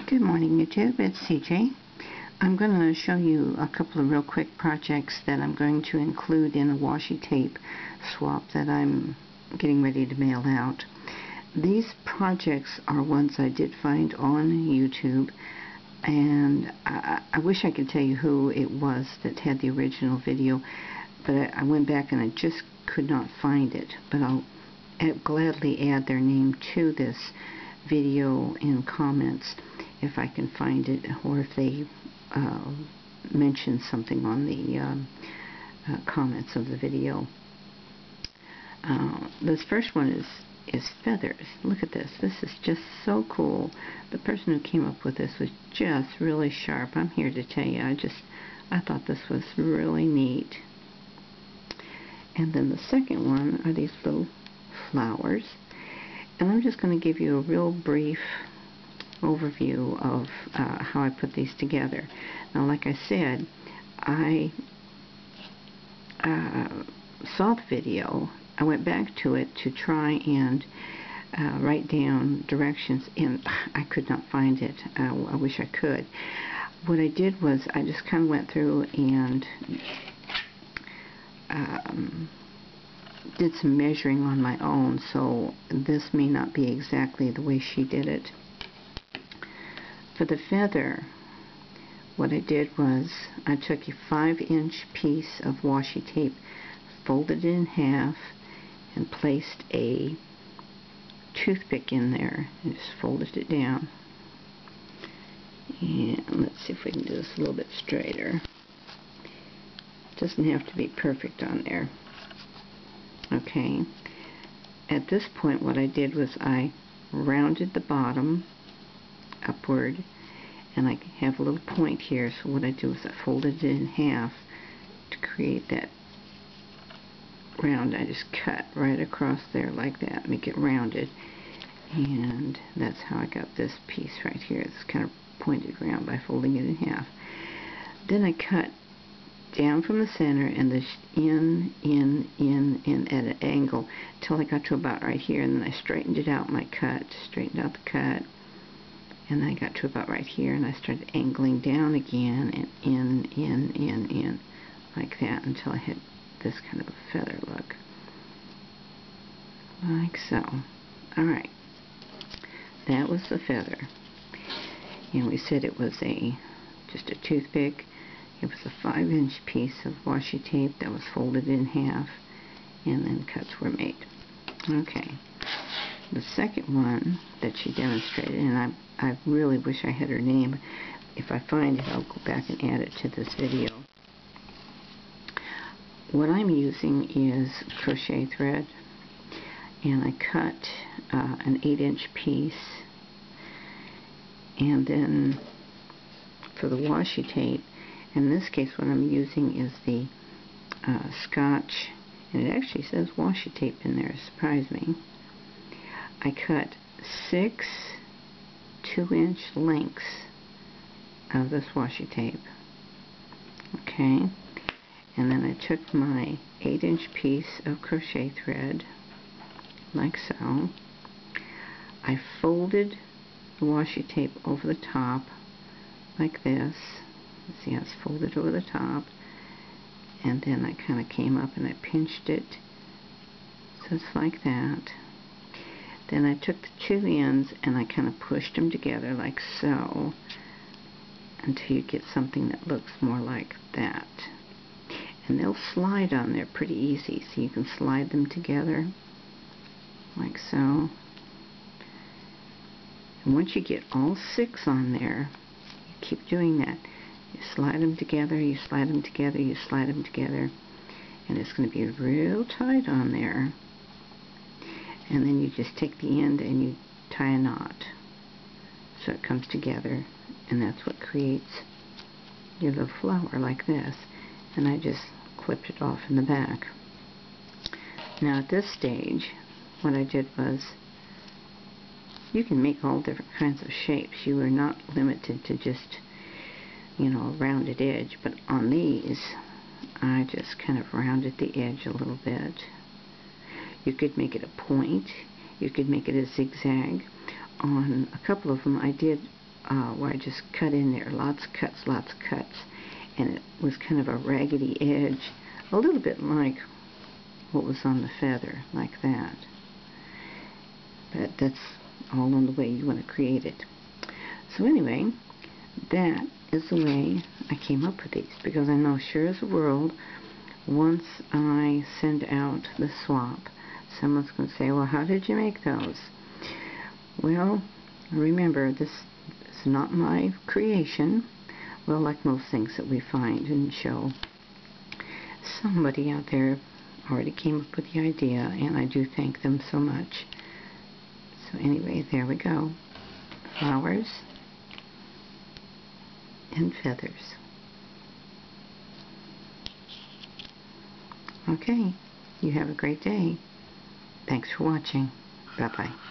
Good morning, YouTube. It's CJ. I'm going to show you a couple of real quick projects that I'm going to include in a washi tape swap that I'm getting ready to mail out. These projects are ones I did find on YouTube, and I wish I could tell you who it was that had the original video, but I went back and I just could not find it. But I'll gladly add their name to this video in comments if I can find it, or if they mention something on the comments of the video. This first one is feathers. Look at this. This is just so cool. The person who came up with this was just really sharp. I'm here to tell you, I thought this was really neat. And then the second one are these little flowers. And I'm just going to give you a real brief overview of how I put these together. Now, like I said, I saw the video. I went back to it to try and write down directions, and I could not find it. I wish I could. What I did was I just kind of went through and did some measuring on my own, so this may not be exactly the way she did it. For the feather, what I did was I took a 5-inch piece of washi tape, folded it in half, and placed a toothpick in there, and just folded it down. And let's see if we can do this a little bit straighter. It doesn't have to be perfect on there. Okay. At this point, what I did was I rounded the bottom upward, and I have a little point here, so what I do is I folded it in half to create that round. I just cut right across there like that, make it rounded, and that's how I got this piece right here. It's kind of pointed around by folding it in half. Then I cut down from the center and this in at an angle till I got to about right here, and then I straightened it out, my cut, straightened out the cut, and then I got to about right here, and I started angling down again and in like that until I had this kind of a feather look, like so. Alright, that was the feather, and we said it was just a toothpick. It was a 5-inch piece of washi tape that was folded in half, and then cuts were made. Okay, the second one that she demonstrated, and I really wish I had her name. If I find it, I'll go back and add it to this video. What I'm using is crochet thread, and I cut an 8-inch piece, and then for the washi tape, in this case what I'm using is the Scotch, and it actually says washi tape in there, it surprised me. I cut 6 2-inch lengths of this washi tape. Okay, and then I took my 8-inch piece of crochet thread, like so. I folded the washi tape over the top, like this. See how it's folded over the top, and then I kind of came up and I pinched it, so it's like that. Then I took the 2 ends and I kind of pushed them together like so until you get something that looks more like that. And they'll slide on there pretty easy, so you can slide them together like so. And once you get all 6 on there, you keep doing that. You slide them together, you slide them together, you slide them together, and it's going to be real tight on there. And then you just take the end and you tie a knot so it comes together, and that's what creates your little flower like this. And I just clipped it off in the back. Now at this stage, what I did was, you can make all different kinds of shapes. You are not limited to just, you know, a rounded edge, but on these I just kind of rounded the edge a little bit. You could make it a point, you could make it a zigzag. On a couple of them I did where I just cut in there, lots of cuts, and it was kind of a raggedy edge, a little bit like what was on the feather, like that. But that's all on the way you want to create it. So anyway, that is the way I came up with these, because I know sure as the world, once I send out the swap, someone's going to say, well, how did you make those? Well, remember, this is not my creation. Well, like most things that we find and show, somebody out there already came up with the idea, and I do thank them so much. So anyway, there we go. Flowers and feathers. Okay, you have a great day. Thanks for watching. Bye-bye.